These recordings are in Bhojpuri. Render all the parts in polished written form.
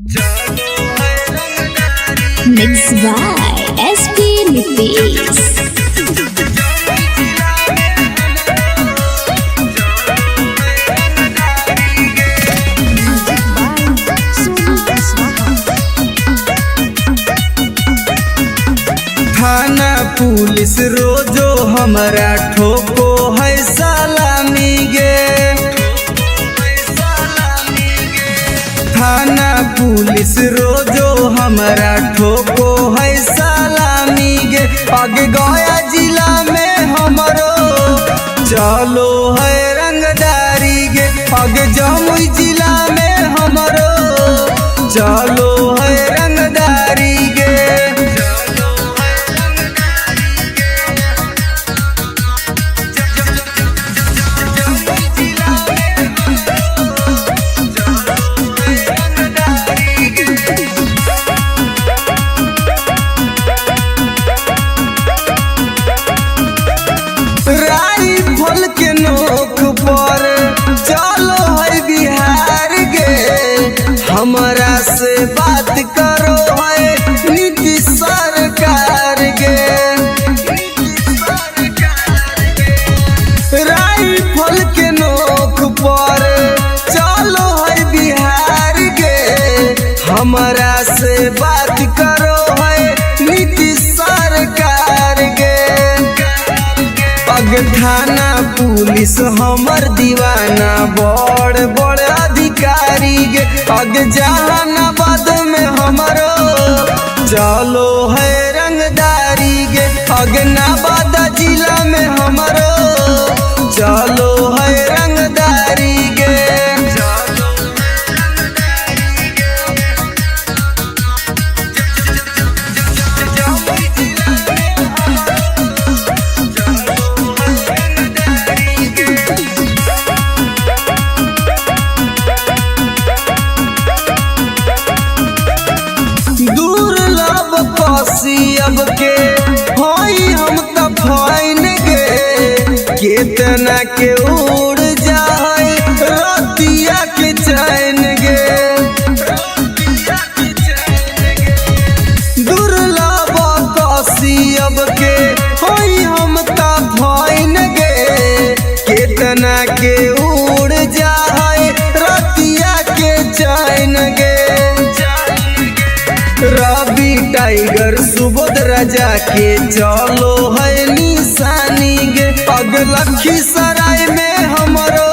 Mixed by SP Nitish. थाना पुलिस रोजो हमरा ठोको है सलामी गे। थाना पुलिस रोजो हमरा ठोको है सलामी गे। आगे गया जिला में हमरो चलो है रंगदारी गे। आगे जमुई जिला में हमरो चलो है रंगदारी गे। राइफल के नोक पर चलो है बिहार गे। हमरा से बात करो है नीतीश सरकार गे। राइफल के नोक पर चलो है बिहार गे। हमरा से बात करो है नीतीश सरकार गे। अग थाना पुलिस हमर दीवाना बड़ बड़ अधिकारी गे। अग जहानाबाद में हमरो चलो है रंगदारी गे। अग नवादा जिला में हमरो चलो है रंगदारी गे। अब के होई हम त फाइन गे। केतना के उड़ जाए रतिया के चैन गे। दुर्लभ कसियब के होई हम त फाइन गे। केतना के उड़ जाए रतिया के चैन गे। रवि टाइगर सुबोध राजा के चलो है निशानी गे। अग लखीसराय में हमरो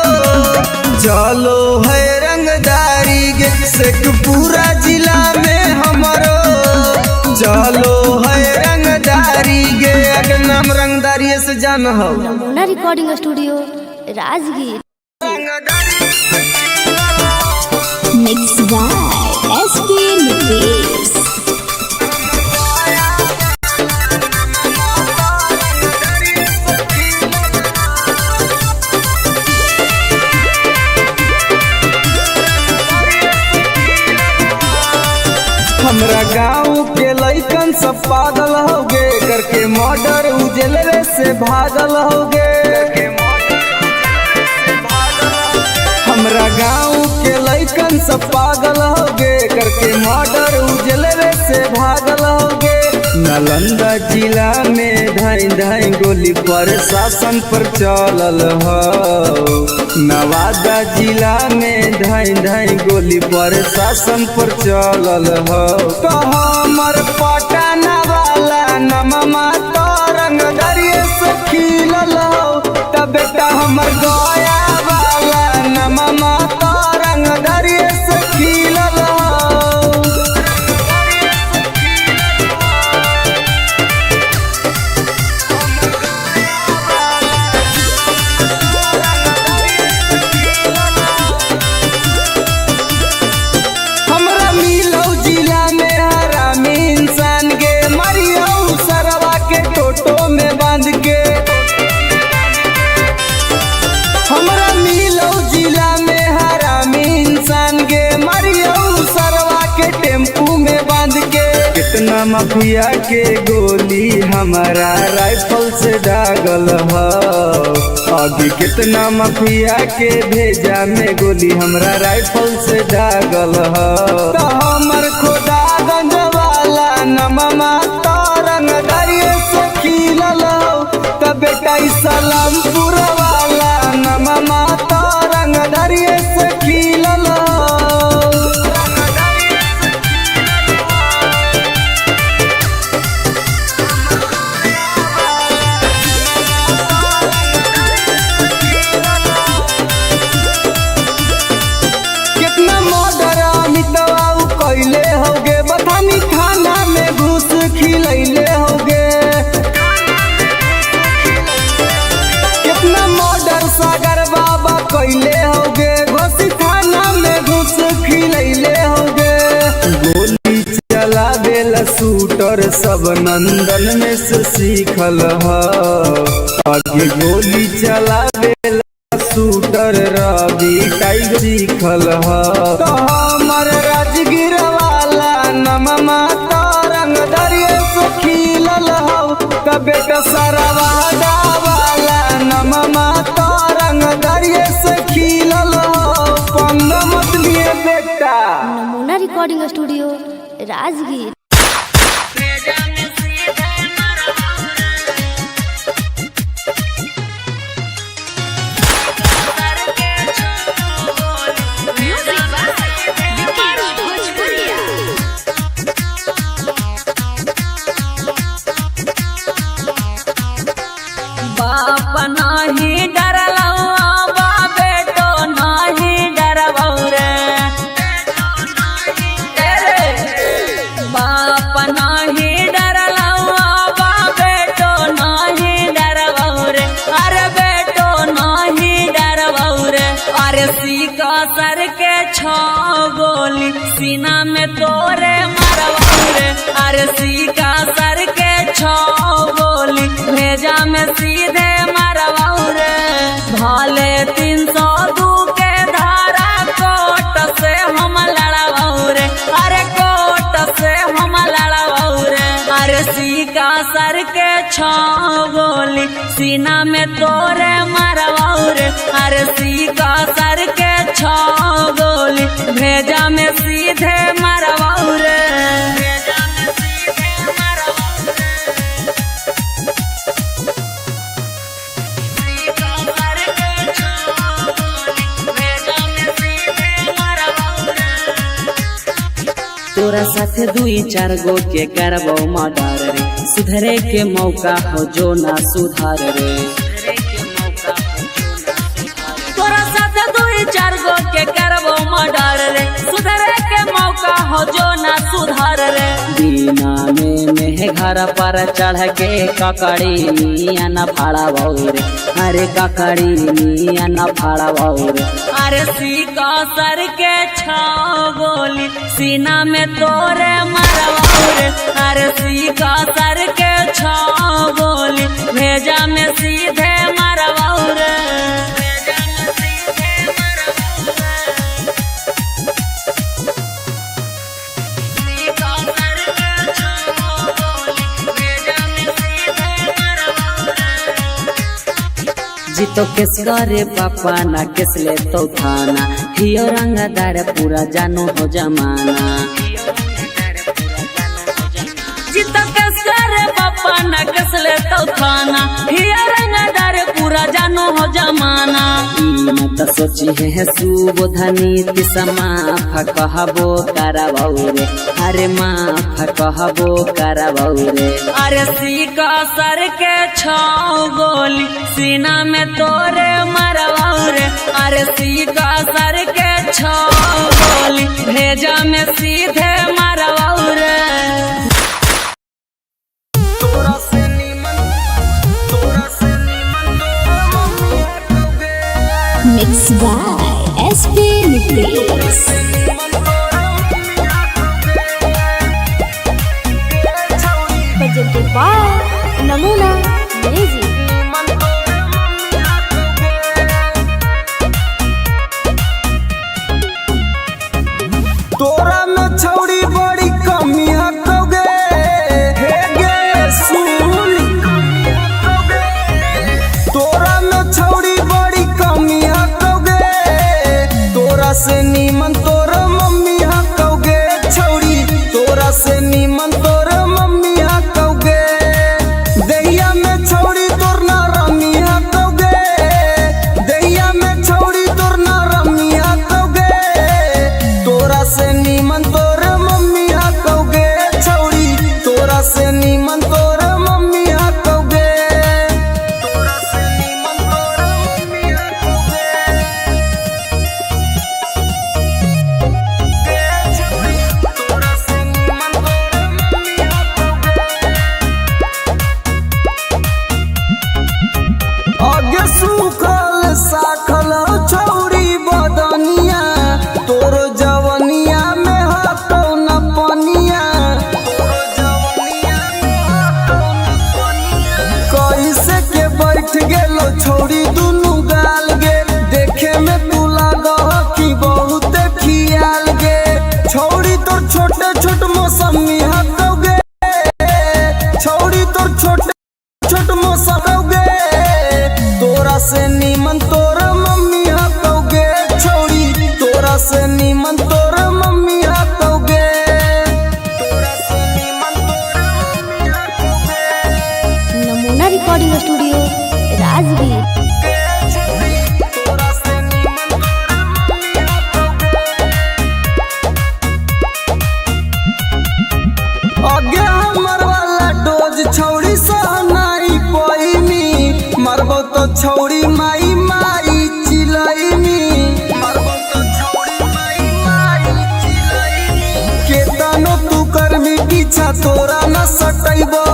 चलो है रंगदारी गे। शेखपुरा जिला में हमरो चलो है रंगदारी गे। अगर नाम रंगदारी से जान हो Namuna recording studio Rajgir. Mixed by SP Nitish. हमरा गाँव के लइकन सब पागल होगे। करके मर्डर उजलवे से भागल होगे। हमरा गाँव के लइकन सब पागल होगे। करके मर्डर उजलवे से भागल होगे। नालंदा जिला में धाई धाई गोली प्रशासन पर चलल हो। नवादा जिला में धाई धाई गोली प्रशासन पर चलल हो। तो हमर पटना वाला नममा तो रंगदारिये से खिलल हो। तब बेटा हमर गया वाला नममा तो रंगदारिये से खिलल हो। टोटो में बांध के हमरा मिलो जिला में हरामी इंसान गे। मरियो सरवा के टेम्पू में बांध के। कितना माफिया के गोली हमारा राइफल से दागल हो। अभी कितना माफिया के भेजा में गोली हमरा राइफल से दागल हो। तो हम शूटर सब नंदन में से सीखल ह आगे गोली चलावेला शूटर रवि टाइगर सीखल ह तो हमर राजगीर वाला नममा तरंग दरिये से खिलल हो कबे कसरवाड़ा वाला नममा तरंग दरिये से खिलल हो पंग मत लिए बेटा। नमूना रिकॉर्डिंग स्टूडियो राजगीर। बाप नाही डरलौ बा बेटो नाही डरबौ रे बाप नाही डरलौ बा बेटो नाही डरबौ रे अरे बेटो नाही डरबौ रे अरे सीका सर के छो गोली सीना में तोरे मरबौ रे अरे सीका सर के छो गोली भेजा में सीधे मरबौ रे भाले 302 के धारा कोट से हम लड़बौ रे अरे कोट से हम लड़बौ रे अरे सीका सर के छो गोली सीना में तोरे मरबौ रे अरे सीका सर के छो गोली भेजा में सीधे मरबौ रे। तोरा साथे 2-4 गो के करबो मर्डर रे सुधरे के मौका हो जो ना सुधार रे तोरा साथे 2-4 गो के करबो मर्डर रे सुधरे के मौका हो जो ना सुधार रे दीना में घर पर चढ़ के ककड़ी मिया न फाड़बौ रे अरे ककड़ी मिया न फाड़बौ रे अरे सीका सर के छो गोली सीना में तोरे मरबौ रे अरे सीका सर के छो गोली भेजा में सीधे मरबौ रे। जीतो केस करे पापा ना केस ले तो थाना हियो रंगदार पूरा जानो हो जमाना जीतो केस करे पापा ना केस ले तो थाना हियो रंगदार पूरा जानो हो जमाना न तो सोची है सुबोधनी माफ कहबो करबौ रे अरे माफ कहबो करबौ रे अरे सीका सर के छो गोली सीना में तोरे मरबौ रे अरे सीका सर के छो गोली भेजा में सीधे मरबौ रे। Mixed by SP Nitis. Presented by Namuna Music. तोरा में छौड़ी बड़ी कमी हकोगे हे गे सुन तोरा में छौड़ी बड़ी कमी हकोगे तोरा से नीमन तोर मम्मी हकोगे छौड़ी तोरा से नीमन तोर मम्मी हकोगे दहिया में छौड़ी तोर ना रमी हकोगे दहिया में छौड़ी तोर ना रमी हकोगे तोरा से नीमन तोर मम्मी छोटे छोट मौसमी हकौगे, छौड़ी तोर छोटे छोट मौसमौगे, तोरा से नीमन तोर मम्मी हकौगे, छौड़ी तोरा से नीमन तोर मम्मी हकौगे, तोरा से नीमन तोर मम्मी हकौगे। Namuna recording studio Rajgir. आगे हमर वाला डोज छौड़ी सहनाई पैनी, मरबो तो छौड़ी माई माई चिलैनी, मरबो तो छौड़ी माई माई चिलैनी। केतनो तू करमी पीछा तोरा न सटैबो,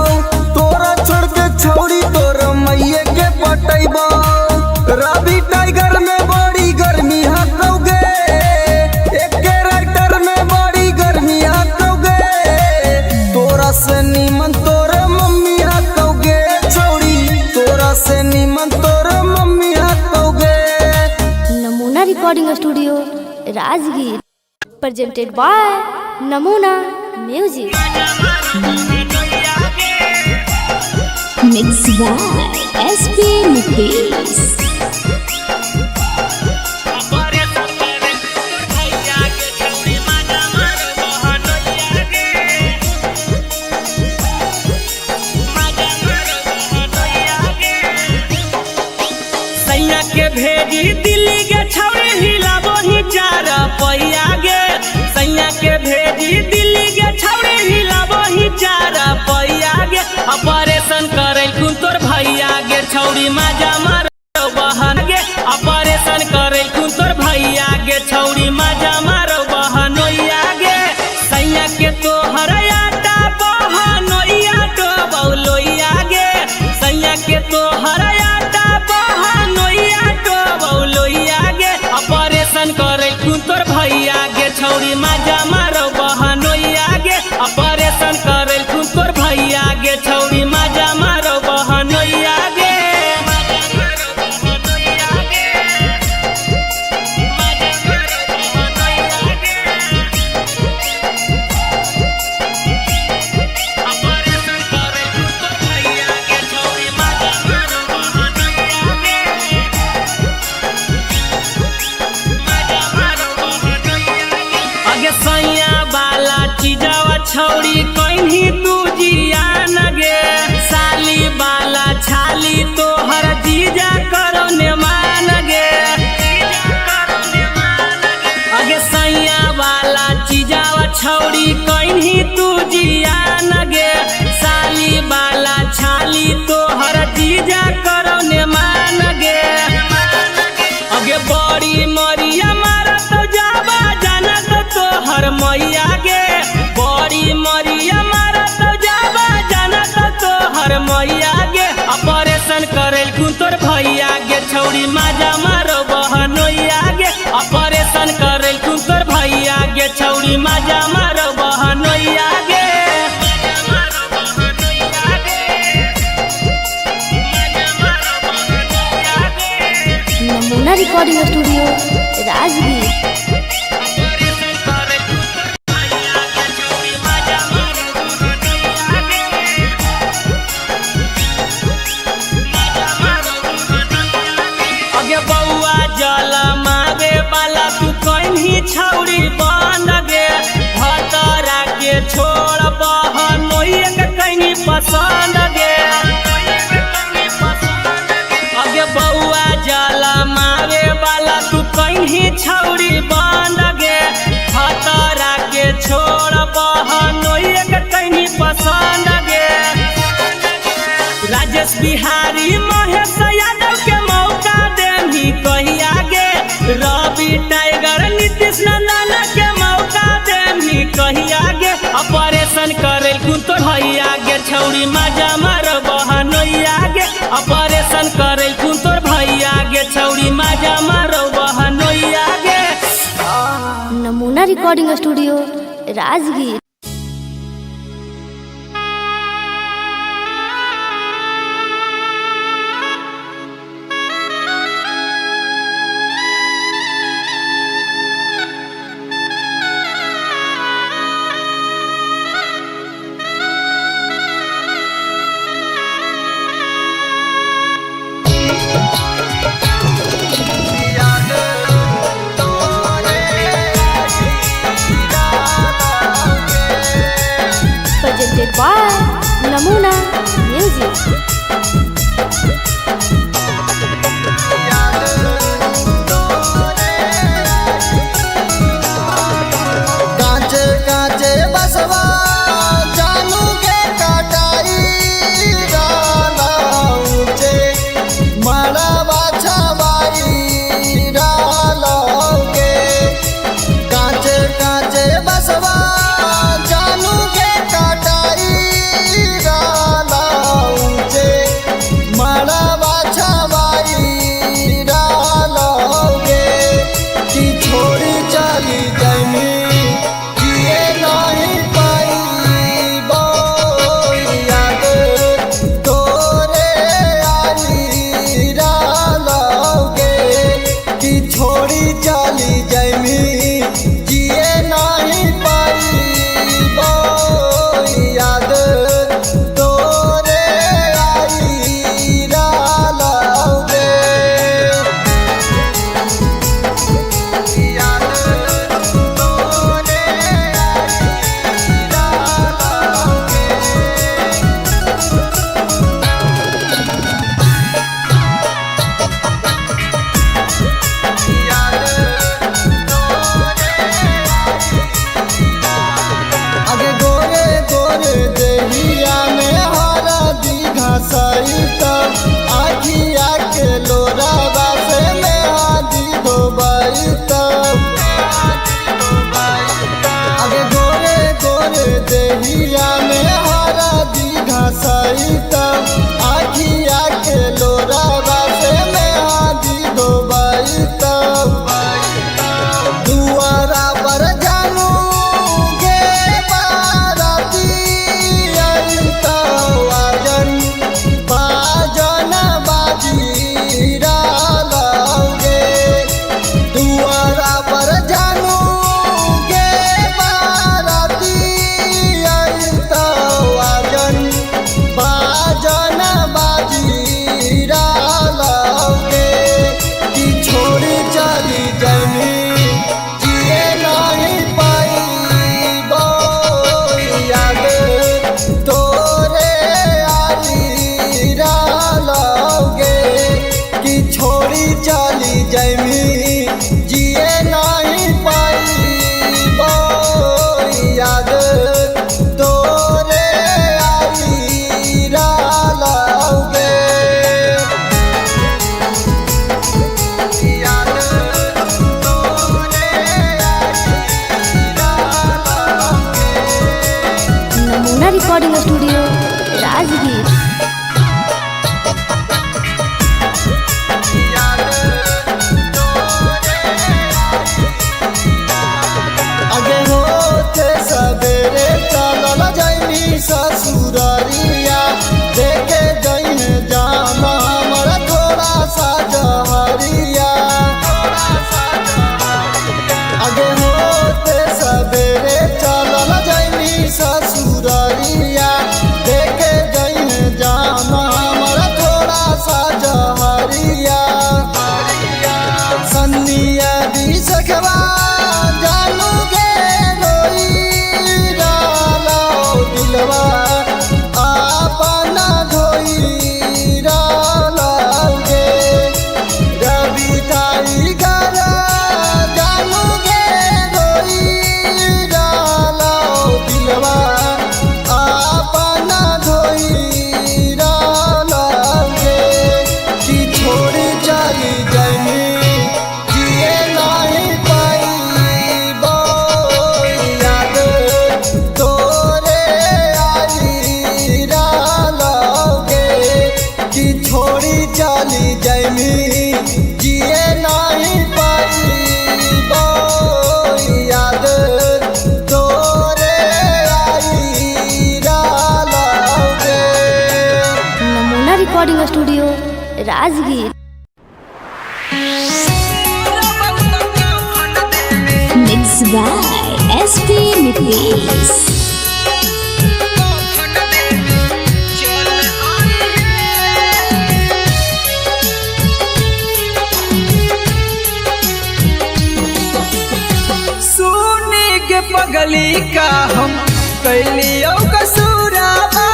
तोरा छोड़ के छौड़ी तोर मैये के पटैबो। रवि टाइगर में बड़ी गर्मी हकौगे, एके राइटर में बड़ी गर्मी हकौगे, तोरा से नीमन तोर मम्मी हकौगे, छौड़ी तोरा से नीमन तोर मम्मी हकौगे। Namuna recording studio Rajgir. Presented by Namuna music. Mix by SP Nitesh. के भेजी दिल्ली के छौड़ी हिलाबो ही चार पैया गे, सैया के भेजी दिल्ली के छौड़ी हिलाबो ही चार पैया गे, ऑपरेशन करे कुन तोर भैया गे, छौड़ी मजा मारो बहन गे, ऑपरेशन करे कुन तोर भैया गे, छौड़ी मजा मारो बहनोइया गे, सैया के तोहर आटा बहनोइया तो बौलोइया गे, सैया के तोहर आटा बहनोइया तो बौलोइया गे, ऑपरेशन करे कुन तोर भैया गे, छौड़ी मजा मारो बहनोइया गे, ऑपरेशन करे कुन तोर भैया गे, छौड़ी मजा मारो बहनोइया गे। छौड़ी कहीं तू जियान गे, साली बाला छाली तोहर जीजा करो ने मान गे, अगे सैया वाला चीजावा छौड़ी कहीं तू जियान गे, साली बाला छाली तोहर जीजा करो ने मान गे, अगे बड़ी मरिया मारा तो जाबा जाना तो तोहर मैया गे, बड़ी मरिया मारा तो जाबा जाना तो तोहर मैया गे, ऑपरेशन करेल कुन तोर भैया गे, छौड़ी मजा मारो बहनोइया गे, ऑपरेशन करेल कुन तोर भैया गे, छौड़ी मजा मारो बहनोइया गे। नमूना रिकॉर्डिंग स्टूडियो राजगीर। छौड़ी बन गे, भतरा के छोड़ बहनोइया के कहीं पसंद गे, अगे बउआ जला मारे वाला तू कहीं छौड़ी बन गे, भतरा के छोड़ बहनोइया के कहीं पसंद गे, राजेश बिहारी महेश यादव के मौका देही कहिया गे, रवि टाइगर नीतीश नंदन के मौका देही कहिया गे, ऑपरेशन करे कुन तोर भैया गे, छौड़ी मजा मारो बहनोइया गे, ऑपरेशन करे कुन तोर भैया गे, छौड़ी मजा मारो बहनोइया गे। नमूना रिकॉर्डिंग स्टूडियो राजगीर। राजगीर। कांचे कांचे बसवा जानू के कटाई डाला ऊंचे मड़वा छवाई डालोगे। कांचे कांचे बसवा जानू के कटाई डाला ऊंचे मड़वा छवाई डालोगे। कि छोड़ी चली जमी जिए नहीं पाई बो याद तोरे आई डालोगे। कि छोड़ी चली जमी जिए नहीं पाई बो याद तोरे आई डालोगे। आगे गोरे गोरे देहिया में हरा दीघा सही तब आखिया के लोरावा से में आदि धोबाई तब। आगे गोरे गोरे देहिया में हरा दीघा सही तब आखिया के लोरावा से में आदि धोबाई तब। दुआरा पर जानू गे बाराती आई तो आजन बाजन बाजी डालोगे। दुआरा पर जानू गे बाराती आई तो आजन बाजन बाजी डालोगे। कि छोड़ी चली जमी जिए नहीं पाई बो याद तोरे आई डालोगे। कि छोड़ी चली जमी जिए नहीं पाई बो याद तोरे आई डालोगे। Namuna recording studio Rajgir. आगे होते सवेरे चलल जैनी ससुररिया देखे जइने जाना हमारा थोड़ा सा जहरिया। आगे होते सवेरे चलल जैनी ससुररिया देखे जइने जाना हमारा थोड़ा सा जहरिया। सन्निया दी सखवा जानू गे रोई डालो दिलवा आपना धोई डालोगे। रवि टाइगर जानू गे रोई डालो दिलवा आपना धोई डालोगे। कि छोड़ी चली जमी जिए नहीं पाई बो याद तोरे आई डालोगे। कि छोड़ी चली जमी जिए नहीं पाई बो याद तोरे आई डालोगे। Namuna recording studio Rajgir. Mix by SP Nitesh. पगली का हम कैलियो कसूराबा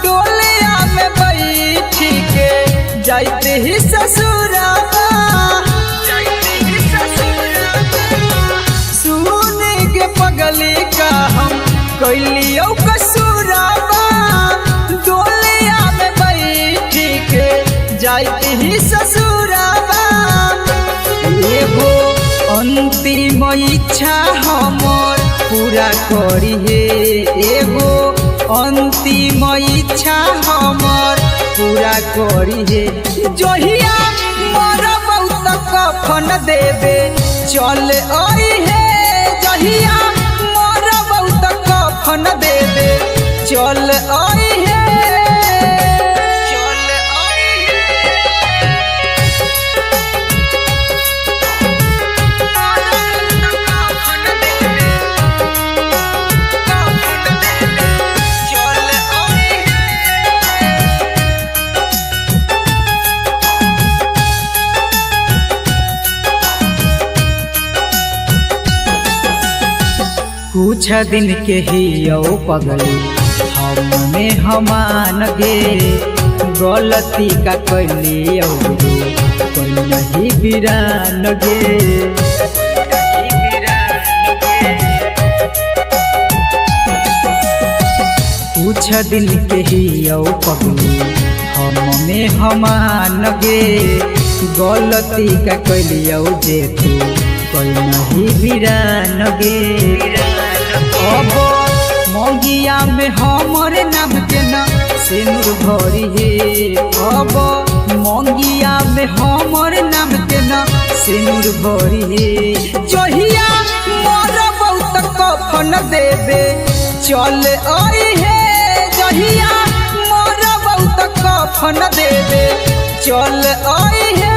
डोलिया कैलियो कसूराबा डोलिया में बैठ के जाइत ही ससुराबा एगो अंतिम इच्छा हमर पूरा करी हे एगो अंतिम इच्छा हमर पूरा करी हे जहिया मरब त कफन देबे चल आई हे जहिया मरब त कफन देबे चल आई हे कुछ दिन के ही यो पगली हमें हमान गे गलती का कैली कोई नहीं बिरान गे कुछ दिन के ही यो पगली हमें हमान गे गलती का कैली जे तू कोई नहीं बिरान गे अब मंगिया में हमर नाम के ना सिंदूर भरी हे अब मंगिया में हमर नाम के ना सिंदूर भरी हे जहिया मरब त कफन देबे चल आई हे जहिया मरब त कफन देबे चल आई हे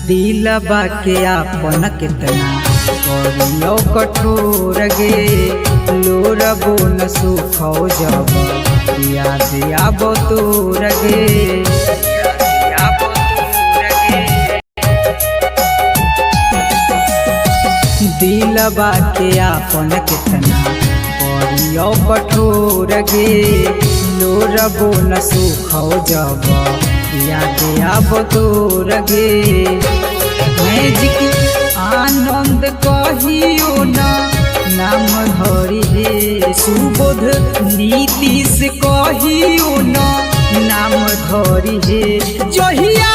दिलबा के आपन कितना करियो कठोर गे लोरबो न सुखो जब याद आबो तोर गे दिलबा के आपन कितना करियो कठोर गे लोरबो न सुखो जब याद आबो तोर गे मैजिक आनंद कहियो ना नाम धरी हे सुबोध नीतीश कहियो ना नाम धरी हे जहिया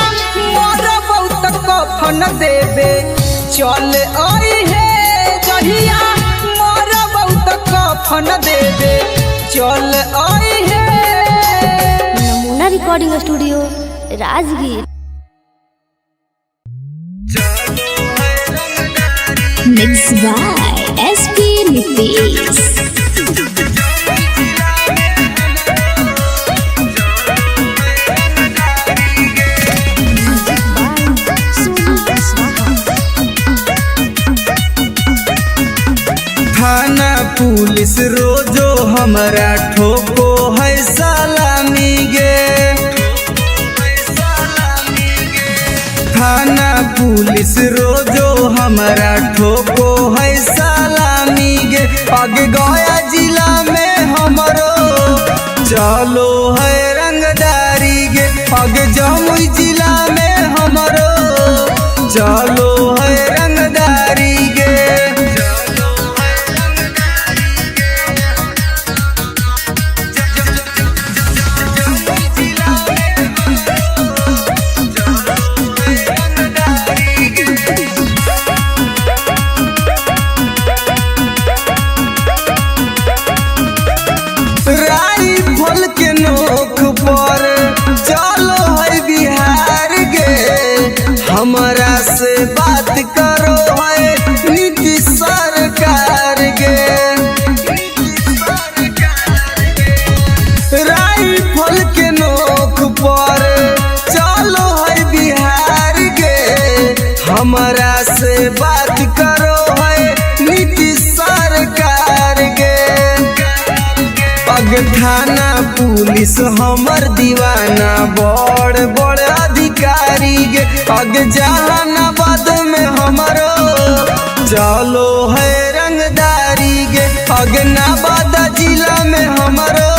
मरब त कफन देबे चल आई हे जहिया मरब त कफन देबे चल आई हे Namuna recording studio Rajgir. Mix by SP Nitesh. थाना पुलिस रोजो हमारा ठोको है सलामी गे थाना पुलिस रोजो हमारा ठोको है सलामी गे आगे गया जिला में हमरो चलो है रंगदारी गे आगे जमुई जिला में हमरो चलो है रंगदारी गे राइफल के नोक पर चलो है बिहार गे हमरा से बात करो है नीतीश सरकार गे राइफल के नोक पर चलो है बिहार गे हमरा से बात करो है नीतीश सरकार गे थाना पुलिस हमर दीवाना बड़ बड़े बड़े अधिकारी गे अग जहानाबाद में हमरो चलो है रंगदारी गे अग नवादा जिला में हमरो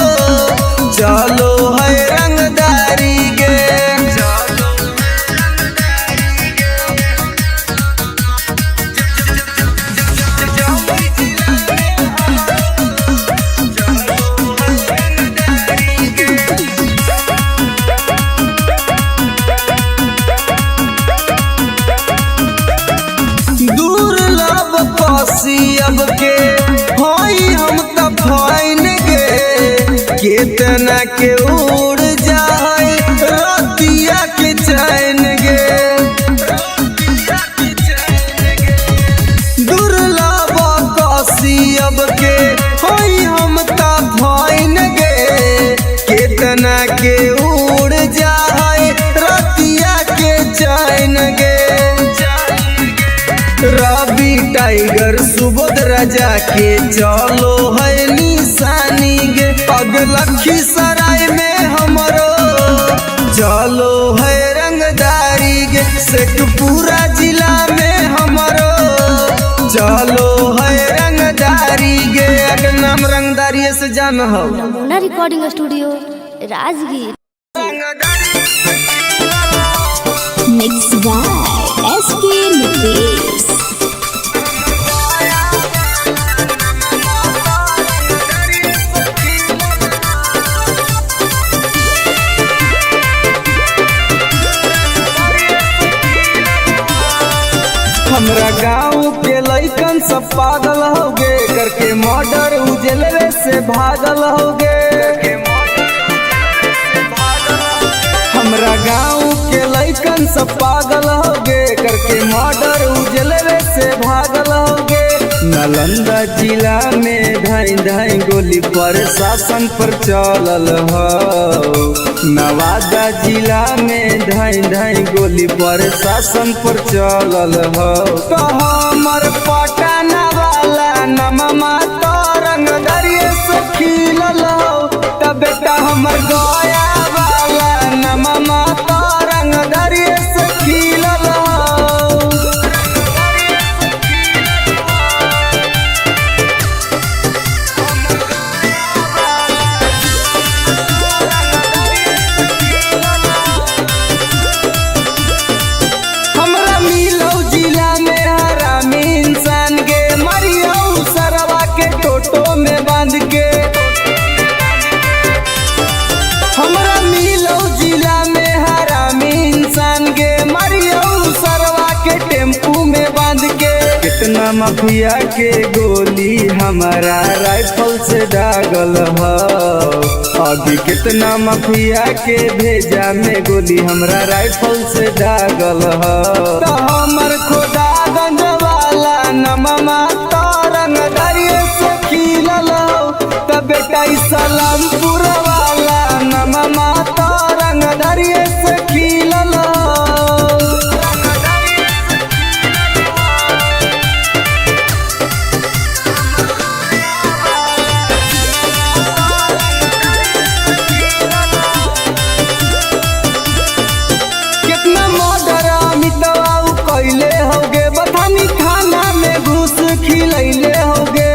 चलो है रंगदारी गे दुर्लभ अब के होई हम त फाइन गे केतना के उड़ जाए रतिया के चैन गे दुर्लभ अब के होई हम त फाइन गे केतना के उड़ जाए रतिया के चैन गे रवि टाइगर सुबोध राजा के चलो है निशानी गे पग लखीसराय में हमरो चलो है रंगदारी गे शेखपुरा जिला में हमरो चलो है रंगदारी गे अगर नाम रंगदारी से जान हो Namuna recording studio Rajgir. Mix by SP Nitesh. हमरा गाँव के लइकन सब पागल होगे करके मर्डर उजलवे से भागल होगे हमरा गाँव के लइकन सब पागल होगे करके मर्डर उजलवे से भागल होगे नालंदा जिला में धाई धाई गोली प्रशासन पर चलल हो नवादा जिला में धाई धाई गोली प्रशासन पर चलल हो तो हमर पटना वाला नममा तो रंगदारिये से खिलल हो तब बेटा हमर गया वाला नममा तो रंगदारिये से खिलल हो टोटो में बांध के हमरा मिलो जिला में हरामी इंसान गे मरियो सरवा के टेम्पू में बांध के कितना माफिया के गोली हमारा राइफल से दागल हो अभी कितना माफिया के भेजा में गोली हमरा राइफल से दागल हो तो हमर खोदागंज वाला नममा तो रंगदारिये से खिलल हो तब बेटा सलामपुर वाला नममा तो रंगदारिये से खिलल हो कितना मर्डर अमितवा कैले होगे बथानी थाना में घुस खिलैले होगे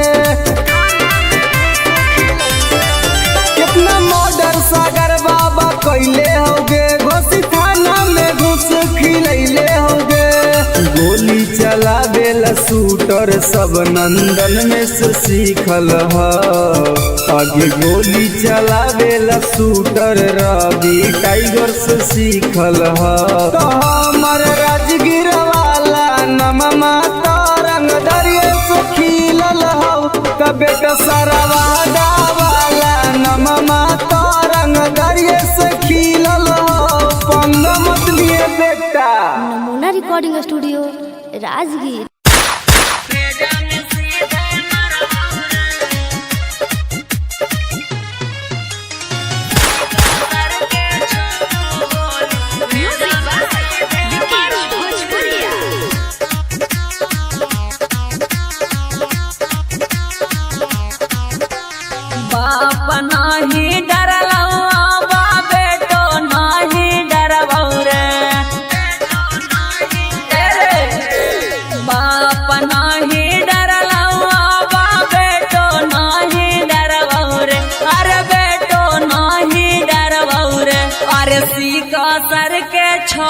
कितना मर्डर सागर बाबा कैले होगे घोसी थाना में घुस खिलैले होगे गोली चलावेला शूटर सब नंदन में से सीखल हो आगे गोली चलावेला शूटर रवि टाइगर से सीखल हो तो हमर राजगीर वाला नममा तो रंगदारिये से खिलल हो तब बेटा सरवादा वाला नममा तो रंगदारिये से खिलल हो पंग मत लिए बेटा। नमूना रिकॉर्डिंग स्टूडियो राजगीर। बाप नाही डरलवा बेटो नाही डर सर के 6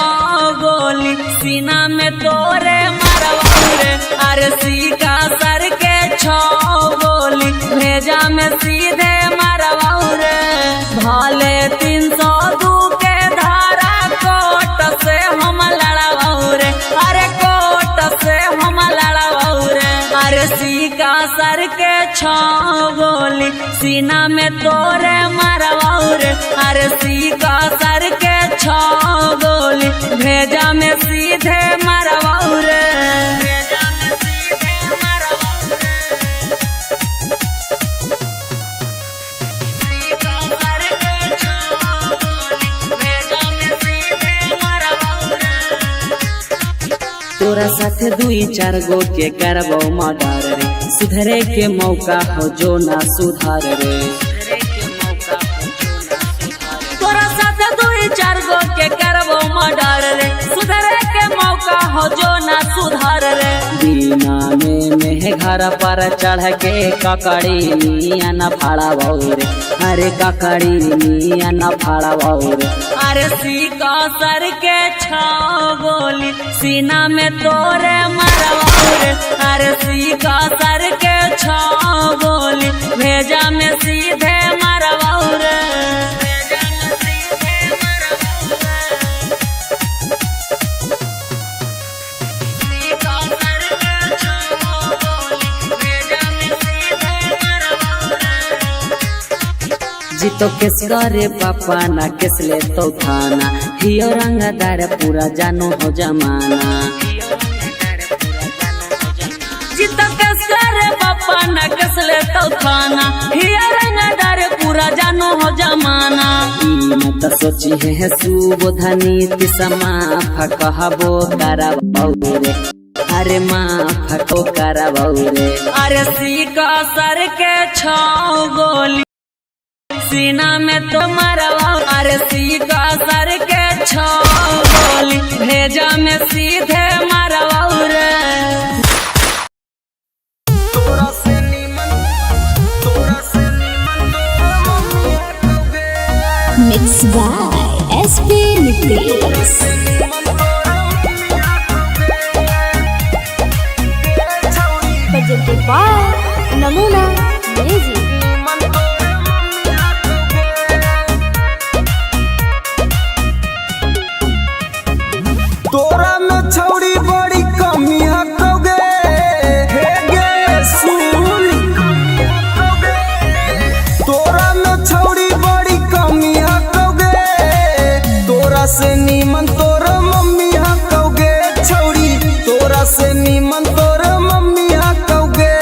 गोली सीना में तोरे मरवाऊ रे। अरे सर के 6 गोली भेजा में सीधे मरवाऊ रे। भाले 302 के धारा कोट से हम लड़वाऊ रे। अरे कोट से हम लड़वाऊ रे। अरे सर के 6 गोली सीना में तोरे मरवाऊ रे। अरे सर के 6 गोली भेजा में सीधे मरवाऊ रे। तोरा साथ 2-4 गो के करबो मर्डर रे। सुधरे के मौका हो जो ना सुधार रे। तोरा साथ 2-4 गो के करबो मर्डर रे। सुधरे के मौका हो जो ना सुधार रे। दीना में घर पर चढ़ के ककड़ी निया न फाड़ा बहु रे। अरे ककड़ी निया न फाड़ा बहु रे। अरे सर के 6 गोली सीना में तोरे मरवाऊ रे। अरे सर के 6 गोली भेजा में सीधे मरवाऊ रे। जीतो केस करे पापा ना केस ले तो थाना। हियो रंगदार पूरा जानो हो जमाना। जीतो केस करे पापा ना केस ले तो थाना। हियो रंगदार पूरा जानो हो जमाना। मत सोची है सुबोधनी तिसमा फकहबो करबौ रे। अरे माफ को करबौ रे। अरे सर के 6 गोली सीना में तो मरवाऊ। अरे सर के 6 गोली भेजा में सीधे मरवाऊ रे। Mix by SP Nitesh. presented by Namuna music. तोरा में छौड़ी बड़ी कमी हटोगे हे गे सुन। तोरा में छौड़ी बड़ी कमी हटोगे। तोरा से नीमन तोर मम्मी हटोगे छौड़ी। तोरा से नीमन तोर मम्मी हटोगे।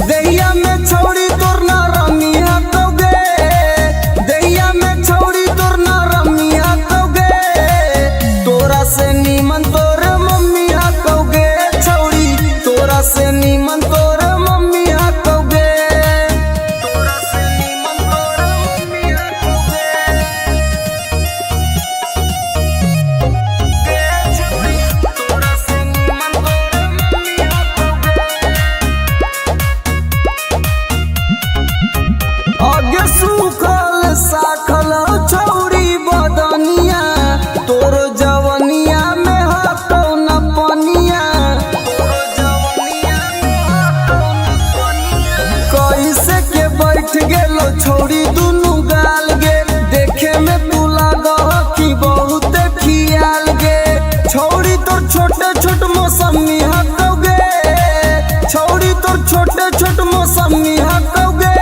दहिया में छौड़ी तोर ना रमी हटोगे। दहिया में छौड़ी तोर ना रमी हटोगे। तोरा से नीमन तोर मम्मी हटोगे छौड़ी। तोरा से नीमन तोर मम्मी हटोगे। तोरा से नीमन तोर मम्मी हटोगे। तोरा से नीमन तोर मम्मी हटोगे। आगे सूखल साखल छौड़ी बदनिया। तोर जवनिया में हटो न पनिया। कैसे के बैठ गेलो छौड़ी दुनु गाल गे। देखे में तू लागह कि बहुत खियाल गे। छौड़ी तोर छोटे छोट मौसमी हटोगे। छौड़ी तोर छोटे छोट मौसमी हटोगे।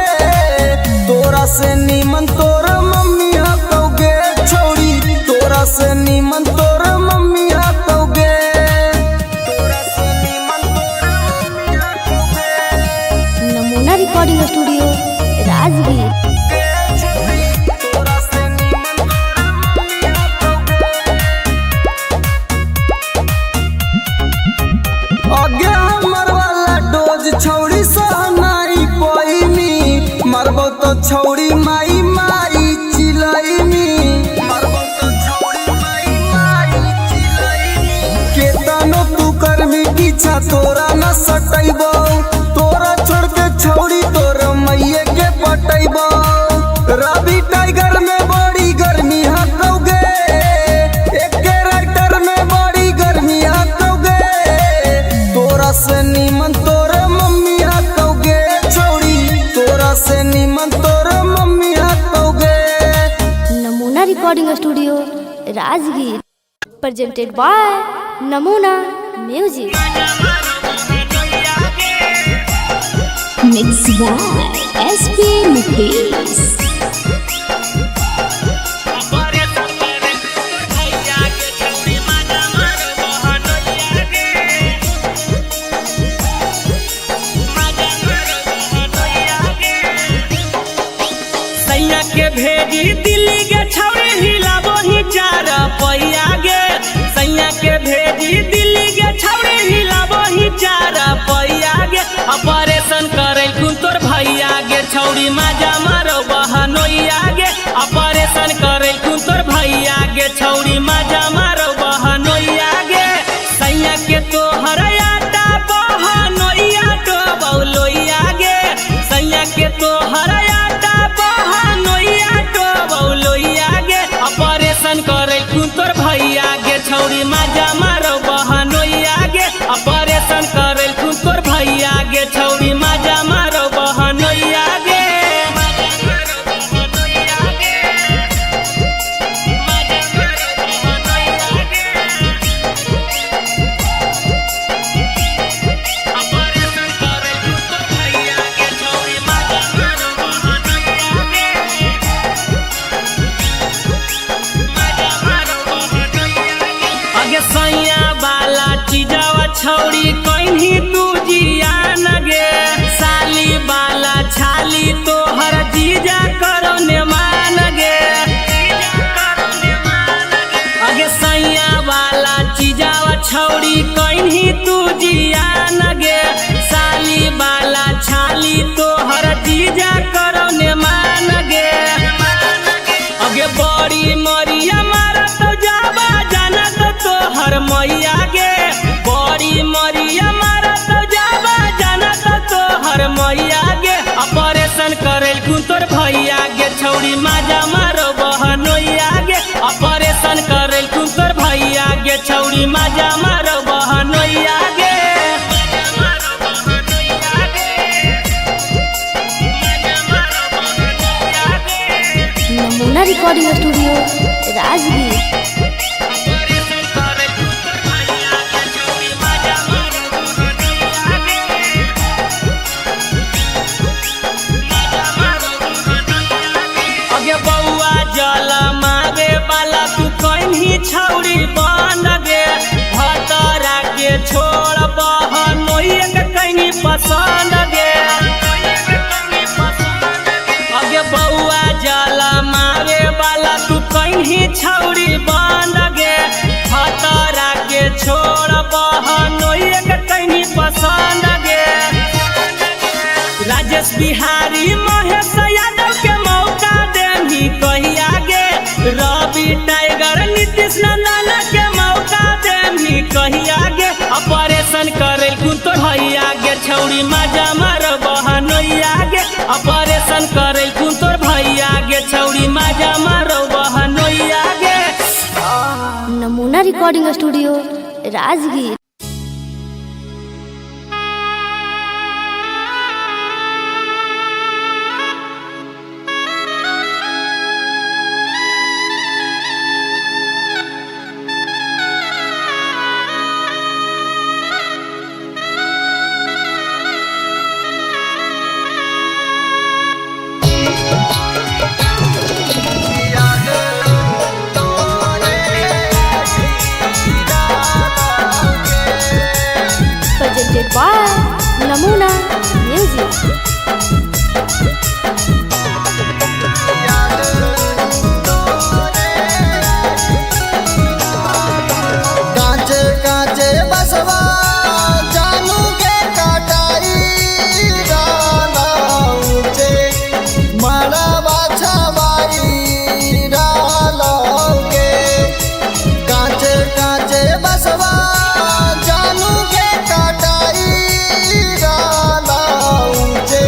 तोरा से नीमन तोर मम्मी हटोगे छौड़ी। तोरा से नीमन तोर मम्मी हटोगे। तोरा से नीमन तोर मम्मी हटोगे। नमूना रिकॉर्डिंग स्टूडियो राजगीर। तोरा से नीमन तोर मम्मी हटोगे। आगे हमर वाला डोज छौड़ी सहनाई पैनी। मरबो तो छौड़ी माई माई चिलैनी। मरबो तो छौड़ी माई माई चिलैनी। केतनो तू करमी पीछा तोरा न सटैबो। तोरा छोड़ के छौड़ी तोर मैये के पटैबो। रवि टाइगर में बड़ी गर्मी हटोगे। Recording studio Rajgir presented by Namuna Music. Mixed by SP Nitesh. के भेजी दिल्ली के छौड़ी हिलाबो ही चार पैया गे सैया के भेजी दिल्ली के छौड़ी हिलाबो ही चार पैया गे ऑपरेशन करे कुन तोर भैया गे छौड़ी माजा मारो बहनोइया गे ऑपरेशन करे कुन तोर भैया गे छौड़ी माजा मारो बहनोइया गे सैया के तो हरयाटा बहनोइया तो बौलोइया गे सैया के तो हरयाटा ऑपरेशन करे कुन तोर भैया गे छौड़ी माजा मारो बहनोइया गे ऑपरेशन करे कुन तोर भैया गे छौड़ी माजा मारो बहनोइया गे सैया वाला चीजवा छौड़ी कहीं तू जिया न गे साली वाला छाली तोहर जीजा करो ने मान गे अगे सैया वाला चीजवा छौड़ी कहीं तू जिया न गे साली वाला छाली तोहर जीजा करो ने मान गे अगे बड़ी मरिया मारा तो जाबा जाना तो हर मैया गे बड़ी मरिया मारा तो जाबा जाना तो हर मैया गे ऑपरेशन करे कुन तोर भैया गे छौड़ी माजा मारो बहनोइया गे ऑपरेशन करे कुन तोर भैया गे छौड़ी माजा मारो बहनोइया गे नमूना रिकॉर्डिंग स्टूडियो राजगीर. बउआ जल मारे वाला तू कहीं छौड़ी बन गे भतरा के छोड़ बहनोइया के कहीं पसंद गे अगे बउआ जल मारे वाला तू कहीं छौड़ी बन गे भतरा के छोड़ बहनोइया के कहीं पसंद गे राजेश बिहारी महेश यादव के मौका देही कहिया गे रवि टाइगर नीतीश नंदन के मौका देही कहिया गे ऑपरेशन करे कुन तोर भैया गे छौड़ी माजा मारो बहनोइया गे ऑपरेशन करे कुन तोर भैया गे छौड़ी माजा मारो बहनोइया गे नमूना recording studio Rajgir. Presented by Namuna Music. कांचे कांचे बसवा जानू के काटाई राना ऊंचे मड़वा छवाई राला के कांचे कांचे बसवा जानू के काटाई राना ऊंचे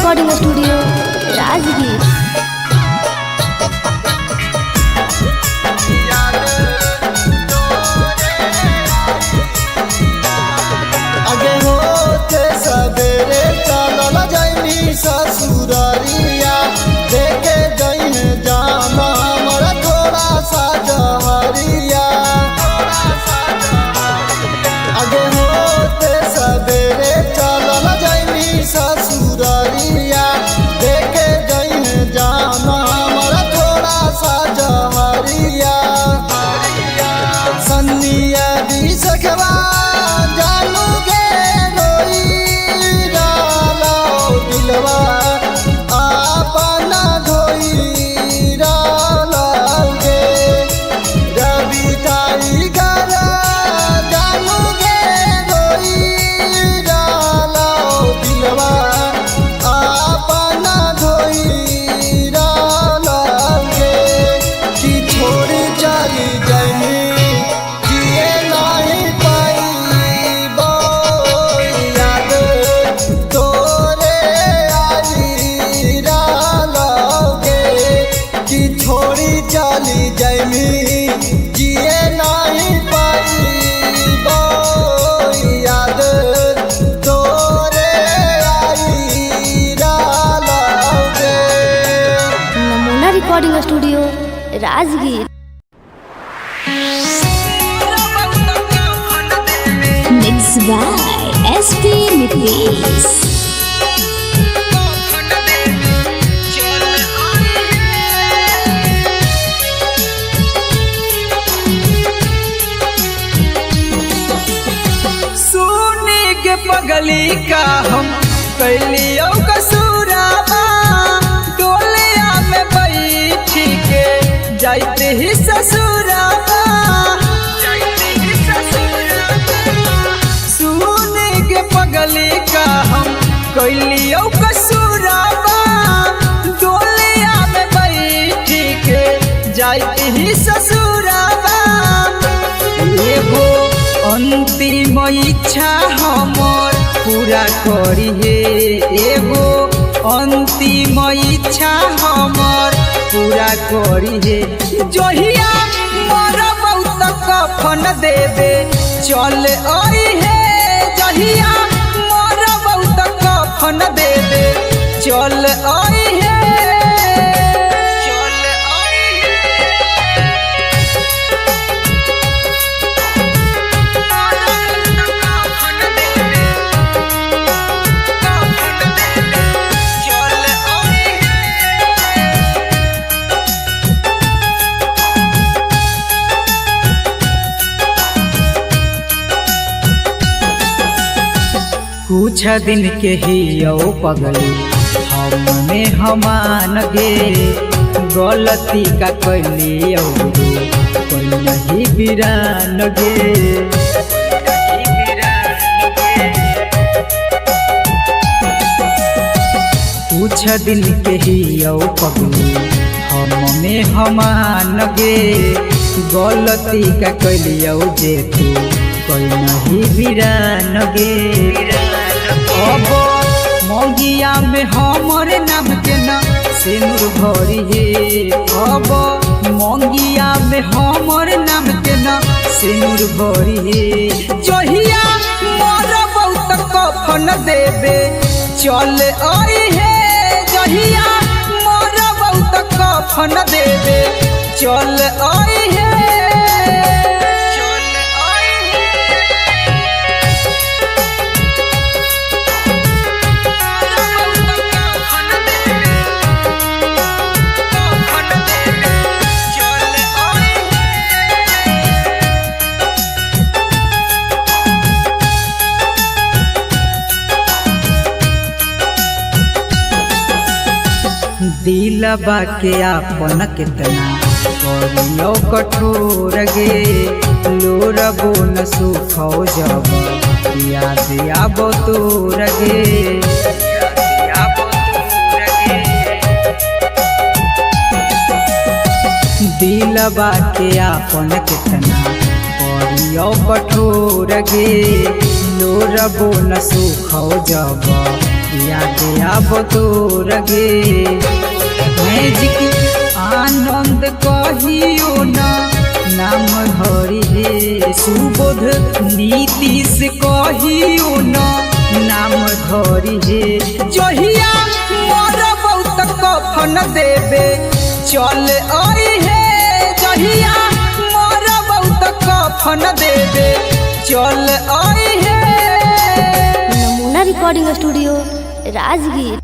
रिकॉर्डिंग स्टूडियो राजगीर। आगे होते सवेरे चलल जाइनी ससुरारिया देखे जइन जाना हमारा थोड़ा सा जहरिया। आगे होते सवेरे चलल जाइनी ससुरारिया देखे जइन जाना हमारा थोड़ा सा जहरिया। सन्निया भी सखवा जानू के रोई डालो दिलवा अपना धोई डालो गे। रवि टाइगर जानू के रोई डालो दिलवा अपना धोई डालो गे। कि छोड़ी चली जाइनी जिए नहीं पाइबो याद तोरे आई डालोगे। कि छोड़ी चली जाइनी जिए नहीं पाइबो याद तोरे आई डालोगे। Namuna recording studio Rajgir. Mix by SP mix. सुने के पगली का हम कैलियो कसूराबा डोलिया में बैठी के जाते ही ससुराबा। सुने के पगली का हम कैलियो कसूराबा डोलिया में बैठी के जाते ही ससुराबा। एगो अंतिम इच्छा हमर पूरा करिहे एगो अंतिम इच्छा हमर पूरा करिहे। जहिया मोरा बहुत कफन देवे चल अइहे जहिया मोरा बहुत कफन देवे चल अइहे। कुछ दिन के ही यो पगली हमने हमान गे गलती का कैली कोई नहीं बिरान गे। कुछ दिन के ही यो पगली हमने हमान गे गलती का कैली जे तू कोई नहीं बिरान गे। अब मंगिया में हमरे नाम के न सिंदूर भरी हे अब मंगिया में हमरे नाम के न सिंदूर भरी हे। जहिया मोर बहुत कफन देवे चल अइहे जहिया मोर बहुत कफन देवे चल अइहे। दिलबा के आपन कितना करियो कठोर गे लोरबो न सुखो जब याद आबो तोर गे। दिलबा के आपन कितना करियो कठोर गे लोरबो न सुखो जब याद अब तो रगे मैजिक आनंद कहियो ना नाम धरी हे सुबोध नीतीश कहियो ना नाम धरी हे जहिया मोर बहुत कफन देवे चल आई हे जहिया मोर बहुत कफन देवे चल आई हे नमूना रिकॉर्डिंग स्टूडियो राजगीर।